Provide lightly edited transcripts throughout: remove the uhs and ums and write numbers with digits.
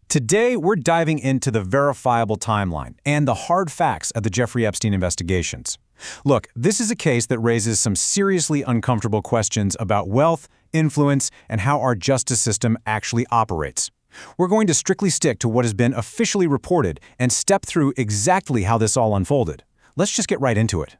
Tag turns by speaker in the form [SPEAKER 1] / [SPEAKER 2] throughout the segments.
[SPEAKER 1] Today, we're diving into the verifiable timeline and the hard facts of the Jeffrey Epstein investigations. Look, this is a case that raises some seriously uncomfortable questions about wealth, influence, and how our justice system actually operates. We're going to strictly stick to what has been officially reported and step through exactly how this all unfolded. Let's just get right into it.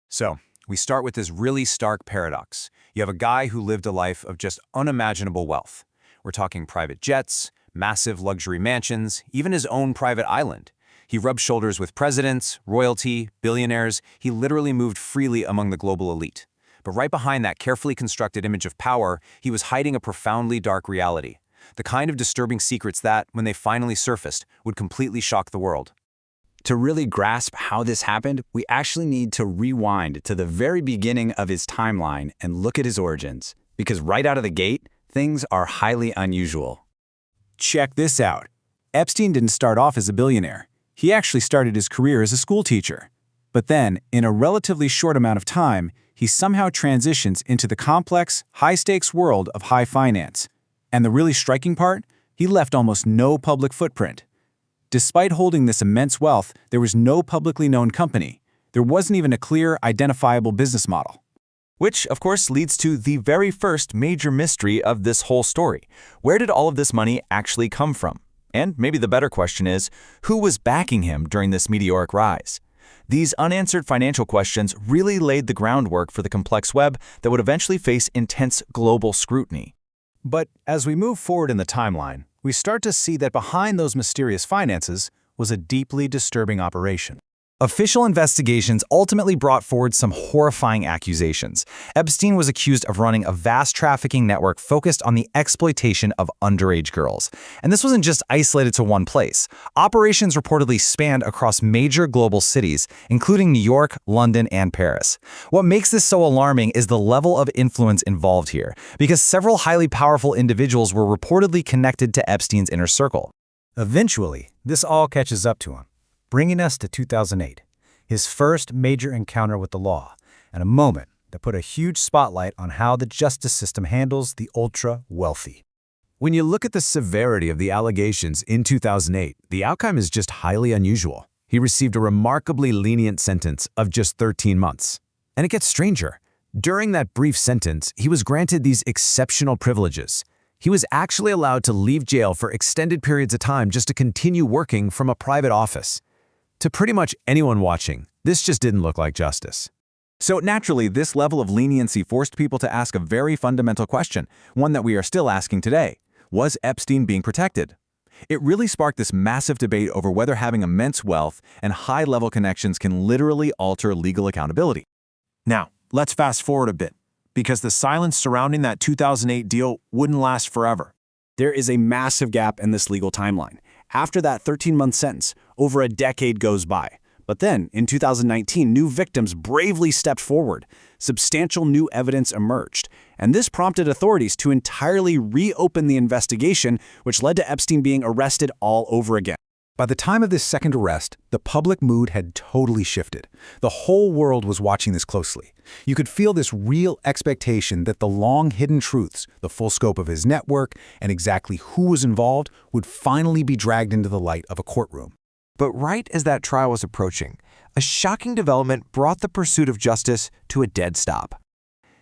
[SPEAKER 2] So, we start with this really stark paradox. You have a guy who lived a life of just unimaginable wealth. We're talking private jets, massive luxury mansions, even his own private island. He rubbed shoulders with presidents, royalty, billionaires. He literally moved freely among the global elite. But right behind that carefully constructed image of power, he was hiding a profoundly dark reality. The kind of disturbing secrets that, when they finally surfaced, would completely shock the world.
[SPEAKER 3] To really grasp how this happened, we actually need to rewind to the very beginning of his timeline and look at his origins. Because right out of the gate, things are highly unusual.
[SPEAKER 1] Check this out. Epstein didn't start off as a billionaire. He actually started his career as a school teacher. But then, in a relatively short amount of time, he somehow transitions into the complex, high-stakes world of high finance. And the really striking part? He left almost no public footprint. Despite holding this immense wealth, there was no publicly known company. There wasn't even a clear, identifiable business model.
[SPEAKER 4] Which, of course, leads to the very first major mystery of this whole story. Where did all of this money actually come from? And maybe the better question is, who was backing him during this meteoric rise? These unanswered financial questions really laid the groundwork for the complex web that would eventually face intense global scrutiny.
[SPEAKER 1] But as we move forward in the timeline, we start to see that behind those mysterious finances was a deeply disturbing operation.
[SPEAKER 4] Official investigations ultimately brought forward some horrifying accusations. Epstein was accused of running a vast trafficking network focused on the exploitation of underage girls. And this wasn't just isolated to one place. Operations reportedly spanned across major global cities, including New York, London, and Paris. What makes this so alarming is the level of influence involved here, because several highly powerful individuals were reportedly connected to Epstein's inner circle.
[SPEAKER 1] Eventually, this all catches up to him, bringing us to 2008, his first major encounter with the law, and a moment that put a huge spotlight on how the justice system handles the ultra-wealthy. When you look at the severity of the allegations in 2008, the outcome is just highly unusual. He received a remarkably lenient sentence of just 13 months. And it gets stranger. During that brief sentence, he was granted these exceptional privileges. He was actually allowed to leave jail for extended periods of time just to continue working from a private office. To pretty much anyone watching, this just didn't look like justice.
[SPEAKER 2] So naturally, this level of leniency forced people to ask a very fundamental question, one that we are still asking today. Was Epstein being protected? It really sparked this massive debate over whether having immense wealth and high-level connections can literally alter legal accountability.
[SPEAKER 5] Now, let's fast forward a bit, because the silence surrounding that 2008 deal wouldn't last forever. There is a massive gap in this legal timeline. After that 13-month sentence, over a decade goes by. But then, in 2019, new victims bravely stepped forward. Substantial new evidence emerged, and this prompted authorities to entirely reopen the investigation, which led to Epstein being arrested all over again.
[SPEAKER 1] By the time of this second arrest, the public mood had totally shifted. The whole world was watching this closely. You could feel this real expectation that the long-hidden truths, the full scope of his network, and exactly who was involved would finally be dragged into the light of a courtroom.
[SPEAKER 4] But right as that trial was approaching, a shocking development brought the pursuit of justice to a dead stop.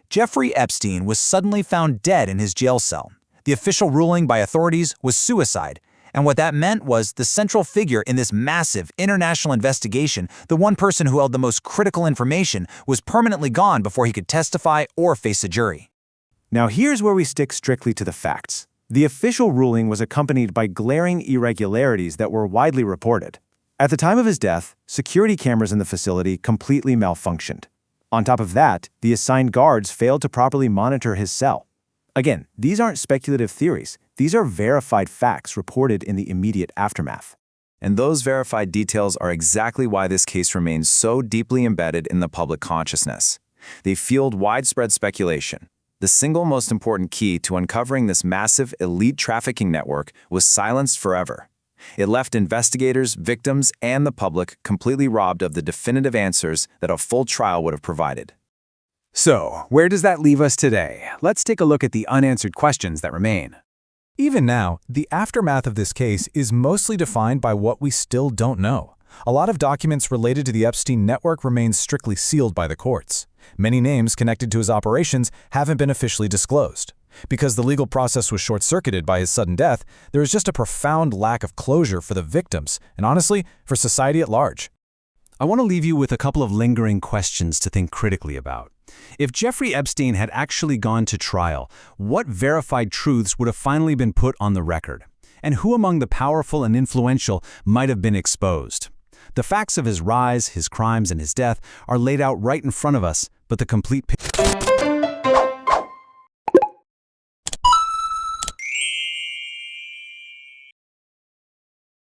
[SPEAKER 2] Jeffrey Epstein was suddenly found dead in his jail cell. The official ruling by authorities was suicide. And what that meant was the central figure in this massive international investigation, the one person who held the most critical information, was permanently gone before he could testify or face a jury.
[SPEAKER 5] Now here's where we stick strictly to the facts. The official ruling was accompanied by glaring irregularities that were widely reported. At the time of his death, security cameras in the facility completely malfunctioned. On top of that, the assigned guards failed to properly monitor his cell. Again, these aren't speculative theories. These are verified facts reported in the immediate aftermath.
[SPEAKER 2] And those verified details are exactly why this case remains so deeply embedded in the public consciousness. They fueled widespread speculation. The single most important key to uncovering this massive elite trafficking network was silenced forever. It left investigators, victims, and the public completely robbed of the definitive answers that a full trial would have provided.
[SPEAKER 1] So, where does that leave us today? Let's take a look at the unanswered questions that remain.
[SPEAKER 6] Even now, the aftermath of this case is mostly defined by what we still don't know. A lot of documents related to the Epstein network remain strictly sealed by the courts. Many names connected to his operations haven't been officially disclosed. Because the legal process was short-circuited by his sudden death, there is just a profound lack of closure for the victims, and honestly, for society at large.
[SPEAKER 3] I want to leave you with a couple of lingering questions to think critically about. If Jeffrey Epstein had actually gone to trial, what verified truths would have finally been put on the record? And who among the powerful and influential might have been exposed? The facts of his rise, his crimes, and his death are laid out right in front of us, but the complete picture